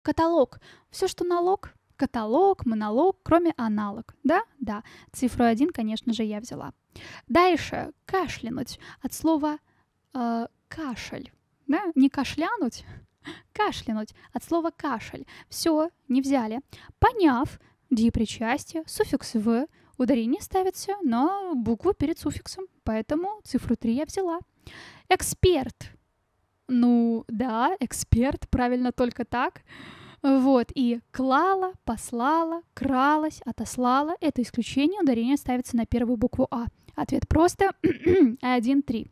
Каталог. Все, что налог. Каталог, монолог, кроме аналог. Да? Да. Цифру 1, конечно же, я взяла. Дальше. Кашлянуть. От слова кашель. Да? Не кашлянуть, кашлянуть. От слова кашель. Все, не взяли. Поняв. Депричастие. Суффикс «в». Ударение ставится на букву перед суффиксом. Поэтому цифру 3 я взяла. Эксперт. Ну, да, эксперт, правильно только так. Вот, и клала, послала, кралась, отослала. Это исключение, ударение ставится на первую букву А. Ответ просто 1-3.